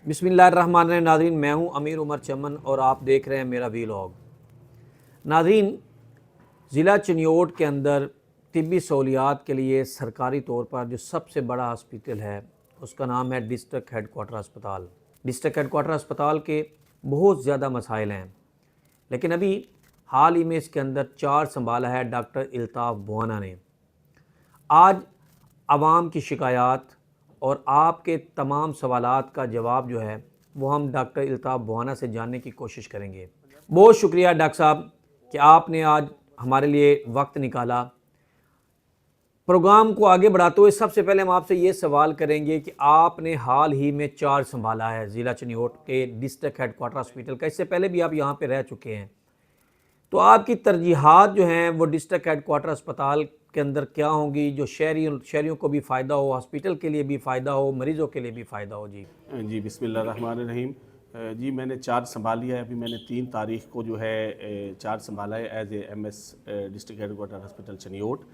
बिस्मिल्लाहिर्रहमानिर्रहीम। नाज़रीन, मैं हूं अमीर उमर चमन और आप देख रहे हैं मेरा वीलॉग। नाज़रीन, ज़िला चिन्योट के अंदर तिब्बी सहूलियात के लिए सरकारी तौर पर जो सबसे बड़ा हॉस्पिटल है उसका नाम है डिस्ट्रिक्ट हेडकोार्टर अस्पताल। डिस्ट्रिक्ट हेडकोार्टर अस्पताल के बहुत ज़्यादा मसाइल हैं, लेकिन अभी हाल ही में इसके अंदर चार्ज संभाला है डॉक्टर इल्ताफ़ बुआना ने। आज आवाम की शिकायत और आपके तमाम सवालात का जवाब जो है वो हम डॉक्टर इल्ताफ़ बुआना से जानने की कोशिश करेंगे। बहुत शुक्रिया डॉक्टर साहब कि आपने आज हमारे लिए वक्त निकाला। प्रोग्राम को आगे बढ़ाते हुए सबसे पहले हम आपसे ये सवाल करेंगे कि आपने हाल ही में चार्ज संभाला है ज़िला चिन्योट के डिस्ट्रिक्ट हेडकोार्टर हॉस्पिटल का। इससे पहले भी आप यहाँ पे रह चुके हैं, तो आपकी तरजीहात जो हैं वो डिस्ट्रिक्ट हेडकोार्टर अस्पताल के अंदर क्या होंगी जो शहरियों को भी फ़ायदा हो, हॉस्पिटल के लिए भी फ़ायदा हो, मरीज़ों के लिए भी फ़ायदा हो? जी बिस्मिल्लाहिर्रहमानिर्रहीम। जी, मैंने चार्ज संभाल लिया है। अभी मैंने 3 तारीख को जो है चार्ज संभाला है as a MS district headquarter hospital Chiniot.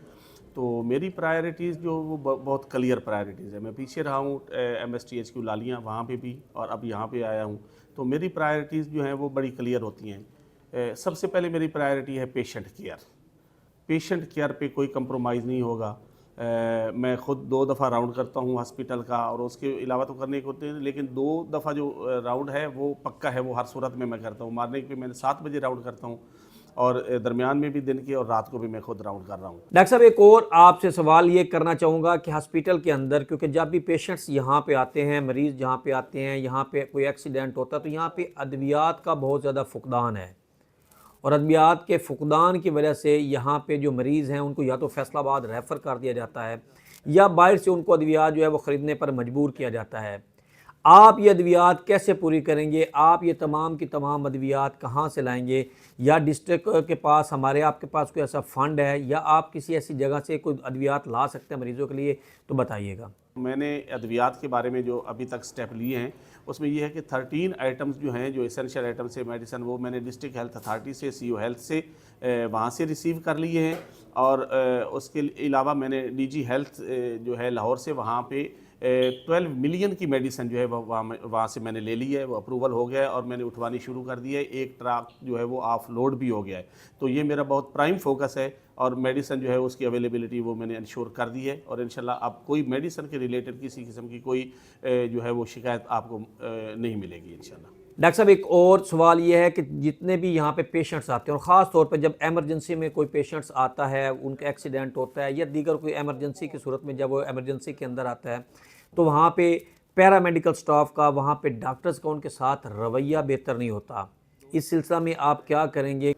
तो मेरी प्रायोरिटीज़ जो वो बहुत क्लियर प्रायोरिटीज़ है। मैं पीछे रहा हूँ MSTHQ लालियाँ, वहाँ पे भी, और अब यहाँ पे आया हूँ। तो मेरी प्रायोरिटीज़ जो हैं वो बड़ी क्लियर होती हैं। सबसे पहले मेरी प्रायोरिटी है पेशेंट केयर। पेशेंट केयर पे कोई कंप्रोमाइज़ नहीं होगा। मैं ख़ुद 2 दफ़ा राउंड करता हूँ हॉस्पिटल का, और उसके अलावा तो करने को होते हैं, लेकिन 2 दफ़ा जो राउंड है वो पक्का है, वो हर सूरत में मैं करता हूँ। मॉर्निंग पे मैंने 7 बजे राउंड करता हूँ, और दरमियान में भी दिन के और रात को भी मैं खुद राउंड कर रहा हूँ। डॉक्टर साहब, एक और आपसे सवाल ये करना चाहूँगा कि हॉस्पिटल के अंदर, क्योंकि जब भी पेशेंट्स यहाँ पे आते हैं, मरीज़ जहाँ पे आते हैं, यहाँ पे कोई एक्सीडेंट होता है तो यहाँ पे अद्वियात का बहुत ज़्यादा फुकदान है, और अद्वियात के फुकदान की वजह से यहाँ पे जो मरीज़ हैं उनको या तो फैसलाबाद रेफ़र कर दिया जाता है या बाहर से उनको अद्वियात जो है वो ख़रीदने पर मजबूर किया जाता है। आप ये अद्वियात कैसे पूरी करेंगे? आप ये तमाम की तमाम अद्वियात कहाँ से लाएंगे? या डिस्ट्रिक्ट के पास आपके पास कोई ऐसा फ़ंड है, या आप किसी ऐसी जगह से कोई अद्वियात ला सकते हैं मरीज़ों के लिए, तो बताइएगा। मैंने अद्वियात के बारे में जो अभी तक स्टेप लिए हैं उसमें ये है कि 13 आइटम्स जो हैं, जो एसेंशियल आइटम्स है मेडिसिन, वो मैंने डिस्ट्रिक्ट हेल्थ अथॉरिटी से, CO हेल्थ से वहाँ से रिसीव कर लिए हैं। और उसके अलावा मैंने DG हेल्थ जो है लाहौर से, वहाँ पे 12 मिलियन की मेडिसिन जो है वहाँ से मैंने ले ली है। वो अप्रूवल हो गया है और मैंने उठवानी शुरू कर दी है। एक ट्रक जो है वो ऑफ लोड भी हो गया है। तो ये मेरा बहुत प्राइम फोकस है, और मेडिसिन जो है उसकी अवेलेबिलिटी वो मैंने इंश्योर कर दी है। और इंशाल्लाह अब कोई मेडिसिन के रिलेटेड किसी किस्म की कोई जो है वो शिकायत आपको नहीं मिलेगी इंशाल्लाह। डॉक्टर साहब, एक और सवाल ये है कि जितने भी यहाँ पे पेशेंट्स आते हैं, और ख़ास तौर पे जब एमरजेंसी में कोई पेशेंट्स आता है, उनका एक्सीडेंट होता है या दीगर कोई एमरजेंसी की सूरत में जब वो एमरजेंसी के अंदर आता है, तो वहाँ पे पैरामेडिकल स्टाफ का, वहाँ पे डॉक्टर्स का उनके साथ रवैया बेहतर नहीं होता। इस सिलसिला में आप क्या करेंगे?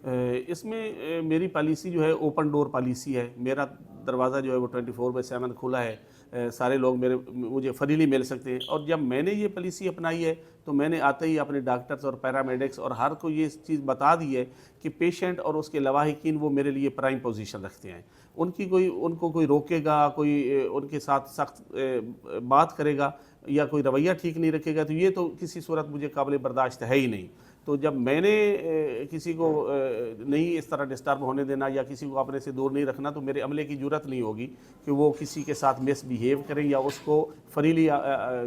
इसमें मेरी पॉलिसी जो है ओपन डोर पॉलिसी है। मेरा दरवाज़ा जो है वो 24/7 खुला है। सारे लोग मुझे फ्रीली मिल सकते हैं। और जब मैंने ये पॉलिसी अपनाई है तो मैंने आते ही अपने डॉक्टर्स और पैरामेडिक्स और हर को ये चीज़ बता दी है कि पेशेंट और उसके लवाहिकीन वो मेरे लिए प्राइम पोजीशन रखते हैं। उनको कोई रोकेगा, कोई उनके साथ सख्त बात करेगा या कोई रवैया ठीक नहीं रखेगा, तो ये तो किसी सूरत मुझे काबिल बर्दाश्त है ही नहीं। तो जब मैंने किसी को नहीं इस तरह डिस्टर्ब होने देना या किसी को अपने से दूर नहीं रखना, तो मेरे अमले की ज़रूरत नहीं होगी कि वो किसी के साथ मिसबिहेव करें या उसको फ्रीली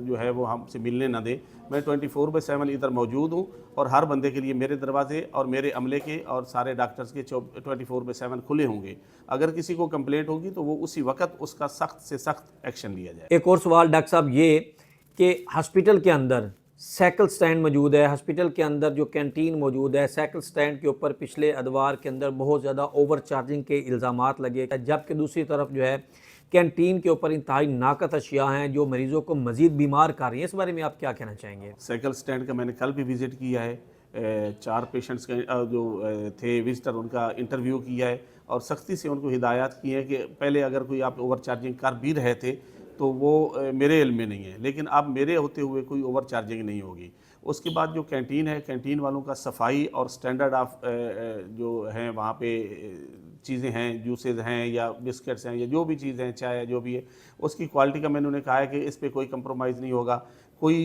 जो है वो हमसे मिलने ना दें। मैं 24/7 इधर मौजूद हूँ, और हर बंदे के लिए मेरे दरवाजे और मेरे अमले के और सारे डॉक्टर्स के 24/7 खुले होंगे। अगर किसी को कंप्लेंट होगी तो वो उसी वक्त उसका सख्त से सख्त एक्शन लिया जाए। एक और सवाल डॉक्टर साहब, ये कि हॉस्पिटल के अंदर साइकिल स्टैंड मौजूद है, हॉस्पिटल के अंदर जो कैंटीन मौजूद है, साइकिल स्टैंड के ऊपर पिछले अदवार के अंदर बहुत ज़्यादा ओवर चार्जिंग के इल्ज़ामात लगे, जबकि दूसरी तरफ जो है कैंटीन के ऊपर इंतहाई नाकत अशिया हैं जो मरीज़ों को मज़ीद बीमार कर रही हैं। इस बारे में आप क्या कहना चाहेंगे? साइकिल स्टैंड का मैंने कल भी विज़िट किया है। 4 पेशेंट्स का जो थे विजिटर, उनका इंटरव्यू किया है और सख्ती से उनको हिदायत की है कि पहले अगर कोई आप ओवर चार्जिंग कर भी रहे थे तो वो मेरे इल्म में नहीं है, लेकिन अब मेरे होते हुए कोई ओवर चार्जिंग नहीं होगी। उसके बाद जो कैंटीन है, कैंटीन वालों का सफाई और स्टैंडर्ड ऑफ जो हैं वहाँ पे चीज़ें हैं, जूसेज हैं या बिस्किट्स हैं या जो भी चीज़ें हैं, चाय जो भी है, उसकी क्वालिटी का मैंने उन्हें कहा है कि इस पे कोई कंप्रोमाइज़ नहीं होगा। कोई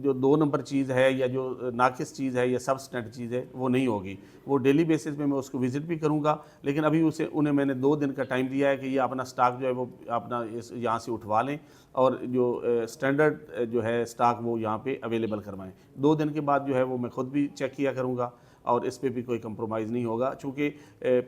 जो 2 नंबर चीज़ है या जो नाकिस चीज़ है या सबस्टेंट चीज़ है वो नहीं होगी। वो डेली बेसिस पे मैं उसको विज़िट भी करूँगा, लेकिन अभी उन्हें मैंने 2 दिन का टाइम दिया है कि ये अपना स्टॉक जो है वो अपना इस यहाँ से उठवा लें और जो स्टैंडर्ड जो है स्टॉक वो यहाँ पे अवेलेबल करवाएँ। 2 दिन के बाद जो है वो मैं ख़ुद भी चेक किया करूँगा और इस पे भी कोई कंप्रोमाइज़ नहीं होगा, चूँकि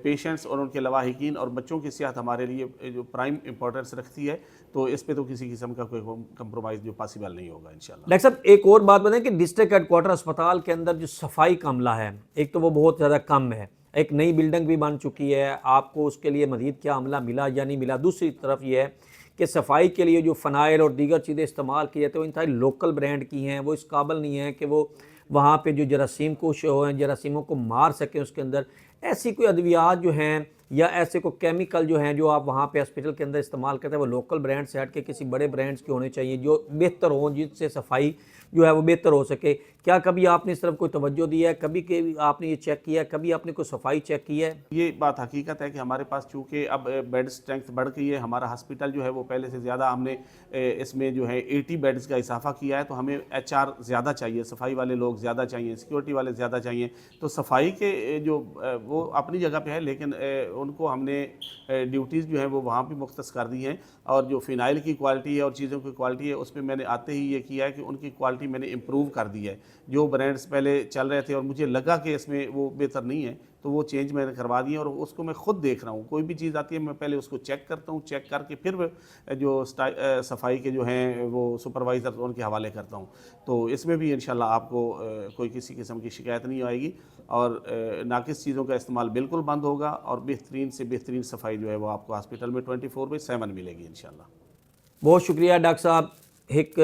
पेशेंट्स और उनके लवाहिकीन और बच्चों की सेहत हमारे लिए जो प्राइम इंपॉर्टेंस रखती है, तो इस पे तो किसी किस्म का कोई कंप्रोमाइज़ जो पॉसिबल नहीं होगा इंशाल्लाह। डॉक्टर साहब एक और बात बताएं कि डिस्ट्रिक्ट हेडक्वार्टर अस्पताल के अंदर जो सफाई का अमला है, एक तो वो बहुत ज़्यादा कम है, एक नई बिल्डिंग भी बन चुकी है, आपको उसके लिए मज़ीद क्या अमला मिला या नहीं मिला। दूसरी तरफ ये है कि सफाई के लिए जो फ़नाइल और दीगर चीज़ें इस्तेमाल की जाती हैं वो इंतहाई लोकल ब्रांड की हैं, वो इस काबिल नहीं है कि वो वहाँ पे जो जरासीम कुश हो जरासीमों को मार सकें। उसके अंदर ऐसी कोई अद्वियात जो हैं या ऐसे कोई केमिकल जो हैं जो आप वहाँ पे हॉस्पिटल के अंदर इस्तेमाल करते हैं वो लोकल ब्रांड से हट के किसी बड़े ब्रांड्स के होने चाहिए जो बेहतर हों, जिससे सफाई जो है वो बेहतर हो सके। क्या कभी आपने इस तरफ कोई तवज्जो दी है, कभी आपने ये चेक किया है, कभी आपने कोई सफाई चेक की है? ये बात हकीकत है कि हमारे पास चूँकि अब बेड स्ट्रेंथ बढ़ गई है, हमारा हॉस्पिटल जो है वो पहले से ज़्यादा हमने इसमें जो है 80 बेड्स का इजाफा किया है, तो हमें HR ज़्यादा चाहिए, सफाई वाले लोग ज़्यादा चाहिए, सिक्योरिटी वाले ज़्यादा चाहिए। तो सफाई के जो वो अपनी जगह पे है, लेकिन उनको हमने ड्यूटीज़ जो है वो वहाँ भी मुख्तस कर दी हैं और जो फ़िनाइल की क्वालिटी है और चीज़ों की क्वालिटी है उस पर मैंने आते ही ये किया है कि उनकी क्वालिटी मैंने इम्प्रूव कर दी है। जो ब्रांड्स पहले चल रहे थे और मुझे लगा कि इसमें वो बेहतर नहीं है, तो वो चेंज मैंने करवा दी है और उसको मैं खुद देख रहा हूँ। कोई भी चीज़ आती है मैं पहले उसको चेक करता हूँ, चेक करके फिर जो सफाई के जो हैं वो सुपरवाइज़र उनके हवाले करता हूँ। तो इसमें भी इंशाल्लाह आपको कोई किसी किस्म की शिकायत नहीं आएगी और नाकिस चीज़ों का इस्तेमाल बिल्कुल बंद होगा और बेहतरीन से बेहतरीन सफाई जो है वो आपको हॉस्पिटल में 24/7 मिलेगी इंशाल्लाह। बहुत शुक्रिया डॉक्टर साहब। एक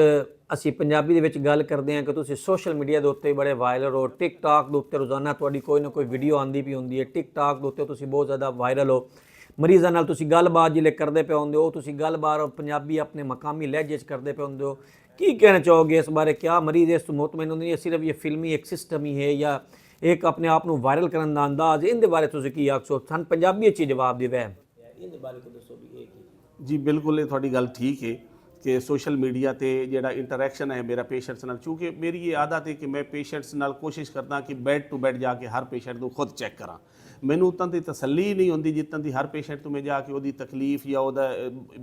ਅਸੀਂ ਪੰਜਾਬੀ ਦੇ ਵਿੱਚ ਗੱਲ ਕਰਦੇ ਹਾਂ ਕਿ ਤੁਸੀਂ ਸੋਸ਼ਲ ਮੀਡੀਆ ਦੇ ਉੱਤੇ ਬੜੇ ਵਾਇਰਲ ਹੋ, ਟਿਕਟਾਕ ਦੇ ਉੱਤੇ ਰੋਜ਼ਾਨਾ ਤੁਹਾਡੀ ਕੋਈ ਨਾ ਕੋਈ ਵੀਡੀਓ ਆਉਂਦੀ ਪਈ ਹੁੰਦੀ ਹੈ, ਟਿਕਟਾਕ ਦੇ ਉੱਤੇ ਤੁਸੀਂ ਬਹੁਤ ਜ਼ਿਆਦਾ ਵਾਇਰਲ ਹੋ। ਮਰੀਜ਼ਾਂ ਨਾਲ ਤੁਸੀਂ ਗੱਲਬਾਤ ਜਿਹੜੇ ਕਰਦੇ ਪਏ ਹੁੰਦੇ ਹੋ, ਤੁਸੀਂ ਗੱਲਬਾਤ ਪੰਜਾਬੀ ਆਪਣੇ ਮਕਾਮੀ ਲਹਿਜੇ 'ਚ ਕਰਦੇ ਪਏ ਹੁੰਦੇ ਹੋ, ਕੀ ਕਹਿਣਾ ਚਾਹੋਗੇ ਇਸ ਬਾਰੇ? क्या मरीज़ इस मुतमईन ਹੁੰਦੇ ਨੇ सिर्फ ये फिल्मी एक सिस्टम ही है या एक अपने आप ਨੂੰ ਵਾਇਰਲ ਕਰਨ ਦਾ ਅੰਦਾਜ਼? ਇਹਦੇ ਬਾਰੇ ਤੁਸੀਂ ਕੀ ਆਖੋ? ਸਾਨੂੰ ਪੰਜਾਬੀ 'ਚ ਜਵਾਬ ਦਿਵੇ ਇਹਦੇ ਬਾਰੇ ਕੋ ਦੱਸੋ ਵੀ ਇਹ ਕੀ। जी बिल्कुल, ये थोड़ी गल ठीक है कि सोशल मीडिया ते जेड़ा इंटरैक्शन है मेरा पेशेंट्स नाल, चूँकि मेरी ये आदत है कि मैं पेशेंट्स नाल कोशिश करदा कि बेड टू बेड जाके हर पेशेंट को खुद चेक करा। मैनू उतना दी तसल्ली नहीं होंदी जितना दी हर पेशेंट तो मैं जाके ओदी तकलीफ या ओदा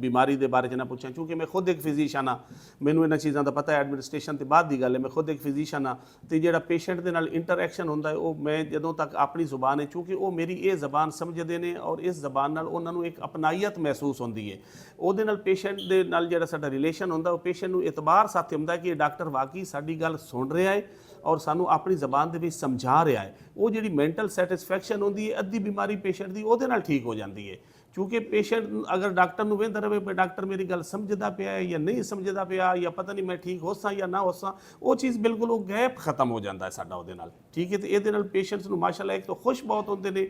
बीमारी दे बारे च ना पूछां, क्योंकि मैं खुद एक फिजिशियन हाँ, मैनू इन्हां चीज़ां दा पता है। एडमिनिस्ट्रेशन ते बाद दी गल है, मैं खुद एक फिजिशियन हाँ, तो जेड़ा पेशेंट दे नाल इंटरैक्शन होंदा है वो मैं जदों तक अपनी जुबान है, चूँकि वो मेरी ये जबान समझदे ने और इस जबान नाल उन्हां नू एक अपनाइयत महसूस होंदी है। ਉਹਦੇ ਨਾਲ ਪੇਸ਼ੈਂਟ ਦੇ ਨਾਲ ਜਿਹੜਾ ਸਾਡਾ ਰਿਲੇਸ਼ਨ ਹੁੰਦਾ ਉਹ ਪੇਸ਼ੈਂਟ ਨੂੰ ਇਤਬਾਰ ਸਾਥ ਹੁੰਦਾ ਕਿ ਇਹ ਡਾਕਟਰ ਵਾਕਈ ਸਾਡੀ ਗੱਲ ਸੁਣ ਰਿਹਾ ਹੈ ਔਰ ਸਾਨੂੰ ਆਪਣੀ ਜ਼ਬਾਨ ਦੇ ਵਿੱਚ ਸਮਝਾ ਰਿਹਾ ਹੈ। ਉਹ ਜਿਹੜੀ ਮੈਂਟਲ ਸੈਟੀਸਫੈਕਸ਼ਨ ਹੁੰਦੀ ਹੈ ਅੱਧੀ ਬਿਮਾਰੀ ਪੇਸ਼ੈਂਟ ਦੀ ਉਹਦੇ ਨਾਲ ਠੀਕ ਹੋ ਜਾਂਦੀ ਹੈ। क्योंकि पेशेंट अगर डॉक्टर ਨੂੰ ਵੇਂਦਾ ਰਹੇ ਵੀ ਡਾਕਟਰ ਮੇਰੀ ਗੱਲ ਸਮਝਦਾ ਪਿਆ ਹੈ ਜਾਂ ਨਹੀਂ ਸਮਝਦਾ ਪਿਆ ਜਾਂ ਪਤਾ ਨਹੀਂ ਮੈਂ ਠੀਕ ਹੋਸਾਂ ਜਾਂ ਨਾ ਹੋਸਾਂ, ਉਹ ਚੀਜ਼ ਬਿਲਕੁਲ ਉਹ ਗੈਪ ਖਤਮ ਹੋ ਜਾਂਦਾ ਹੈ ਸਾਡਾ ਉਹਦੇ ਨਾਲ। ਠੀਕ ਹੈ, ਤੇ ਇਹਦੇ ਨਾਲ ਪੇਸ਼ੈਂਟਸ ਨੂੰ ਮਾਸ਼ਾਅੱਲਾ ਇੱਕ ਤਾਂ ਖੁਸ਼ ਬਹੁਤ ਹੁੰਦੇ ਨੇ,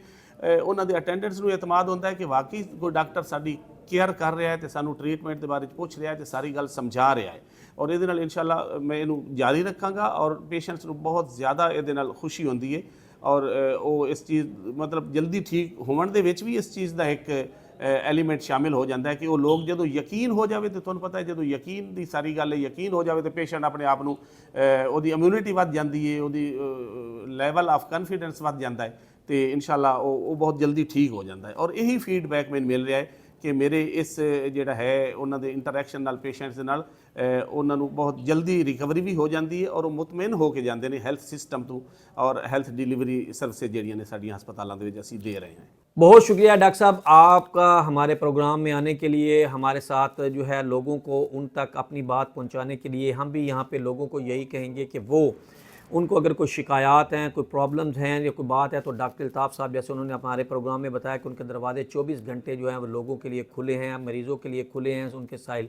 ਉਹਨਾਂ ਦੇ ਅਟੈਂਡੈਂਟਸ ਨੂੰ ਇਤਮਾਦ ਹੁੰਦਾ ਹੈ ਕਿ ਵਾਕਈ ਕੋਈ ਡਾਕਟਰ ਸਾਡੀ केयर कर रहा है तो सानू ट्रीटमेंट के बारे पूछ रहा है तो सारी गल समझा रहा है। और ये इंशाल्लाह मैं इनू जारी रखांगा और पेशेंट्स को बहुत ज़्यादा ये खुशी होती है और वो इस चीज़ मतलब जल्दी ठीक होने दे विच भी इस चीज़ का एक एलीमेंट शामिल हो जाता है कि वो लोग जो यकीन हो जाए तो तुहानू पता है जो यकीन की सारी गल है, यकीन हो जाए तो पेशेंट अपने आप को इम्यूनिटी वध जाती है, वो लैवल ऑफ कॉन्फिडेंस वध जाता है तो इंशाल्लाह वो बहुत जल्दी ठीक हो जाता है। और यही फीडबैक मैंने मिल रहा है कि मेरे इस ਜਿਹੜਾ ਹੈ ਉਹਨਾਂ ਦੇ ਇੰਟਰੈਕਸ਼ਨ ਨਾਲ ਪੇਸ਼ੈਂਟਸ ਦੇ ਨਾਲ ਉਹਨਾਂ ਨੂੰ ਬਹੁਤ ਜਲਦੀ ਰਿਕਵਰੀ ਵੀ ਹੋ ਜਾਂਦੀ ਹੈ ਔਰ ਉਹ ਮੁਤਮਈਨ ਹੋ ਕੇ ਜਾਂਦੇ ਨੇ ਹੈਲਥ ਸਿਸਟਮ ਤੋਂ और हेल्थ डिलीवरी सर्विसेज ਜਿਹੜੀਆਂ ਨੇ ਸਾਡੀਆਂ ਹਸਪਤਾਲਾਂ ਦੇ ਵਿੱਚ ਅਸੀਂ दे रहे हैं। बहुत शुक्रिया डॉक्टर साहब आपका हमारे प्रोग्राम में आने के लिए, हमारे साथ जो है लोगों को उन तक अपनी बात पहुंचाने के लिए। हम भी यहाँ पे लोगों को यही कहेंगे कि वो उनको अगर कोई शिकायत हैं, कोई प्रॉब्लम्स हैं या कोई बात है तो डॉक्टर अल्ताफ़ साहब जैसे उन्होंने हमारे प्रोग्राम में बताया कि उनके दरवाजे 24 घंटे जो हैं वो लोगों के लिए खुले हैं, मरीज़ों के लिए खुले हैं, उनके साइल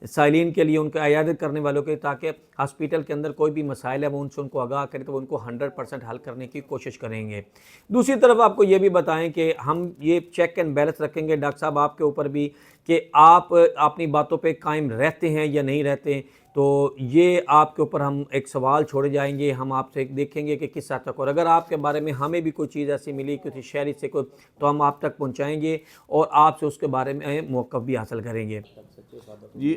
साइलिन के लिए, उनका इयादत करने वालों के, ताकि हॉस्पिटल के अंदर कोई भी मसाइल है वो उनसे उनको आगाह करें तो वो उनको 100% हल करने की कोशिश करेंगे। दूसरी तरफ आपको ये भी बताएं कि हम ये चेक एंड बैलेंस रखेंगे डॉक्टर साहब आपके ऊपर भी कि आप अपनी बातों पे कायम रहते हैं या नहीं रहते। तो ये आपके ऊपर हम एक सवाल छोड़े जाएंगे, हम आपसे देखेंगे कि किस हद तक, और अगर आपके बारे में हमें भी कोई चीज़ ऐसी मिली किसी शहरी से कोई, तो हम आप तक पहुंचाएंगे और आपसे उसके बारे में मौक़िफ़ भी हासिल करेंगे। जी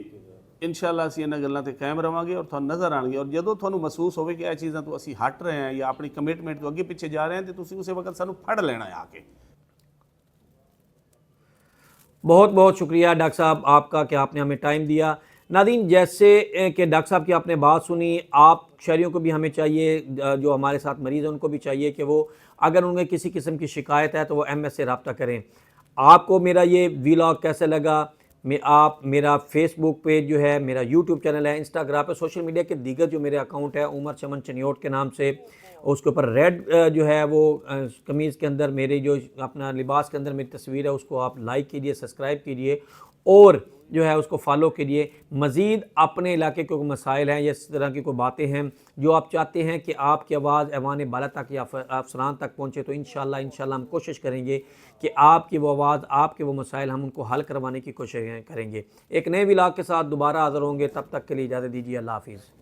इंशाअल्लाह ਅਸੀਂ ਇਹਨਾਂ ਗੱਲਾਂ ਤੇ ਕਾਇਮ ਰਵਾਂਗੇ ਔਰ ਤੁਹਾਨੂੰ ਨਜ਼ਰ ਆਣਗੇ, ਔਰ ਜਦੋਂ ਤੁਹਾਨੂੰ ਮਹਿਸੂਸ ਹੋਵੇ ਕਿ ਇਹ ਚੀਜ਼ਾਂ ਤੋਂ ਅਸੀਂ ਹਟ ਰਹੇ ਹਾਂ ਜਾਂ ਆਪਣੀ ਕਮਿਟਮੈਂਟ ਤੋਂ ਅੱਗੇ ਪਿੱਛੇ ਜਾ ਰਹੇ ਹਾਂ, ਤੇ ਤੁਸੀਂ ਉਸੇ वक्त ਸਾਨੂੰ ਫੜ ਲੈਣਾ ਹੈ आके। बहुत बहुत शुक्रिया डॉक्टर साहब आपका कि आपने हमें टाइम दिया। नादीन, जैसे कि डॉक्टर साहब की आपने बात सुनी, आप शहरियों को भी हमें चाहिए, जो हमारे साथ मरीज़ हैं उनको भी चाहिए कि वो अगर उनमें किसी किस्म की शिकायत है तो वो MS से रब्ता करें। आपको मेरा ये वीलॉग कैसा लगा? आप मेरा फेसबुक पेज जो है, मेरा यूट्यूब चैनल है, इंस्टाग्राम पे, सोशल मीडिया के दीगर जो मेरे अकाउंट है उमर चमन चनियोट के नाम से, उसके ऊपर रेड जो है वो कमीज़ के अंदर मेरे जो अपना लिबास के अंदर मेरी तस्वीर है उसको आप लाइक कीजिए, सब्सक्राइब कीजिए और जो है उसको फॉलो कीजिए। मज़ीद अपने इलाके के कोई मसाइल हैं या इस तरह की कोई बातें हैं जो आप चाहते हैं कि आपकी आवाज़ ऐवान बाला तक या अफसरान तक पहुँचे, तो इंशाअल्लाह हम कोशिश करेंगे कि आपकी वो आवाज़, आपके वो मसाइल हम उनको हल करवाने की कोशिश करेंगे। एक नए व्लॉग के साथ दोबारा हाज़िर होंगे, तब तक के लिए इजाज़त दीजिए। अल्लाह हाफ़िज़।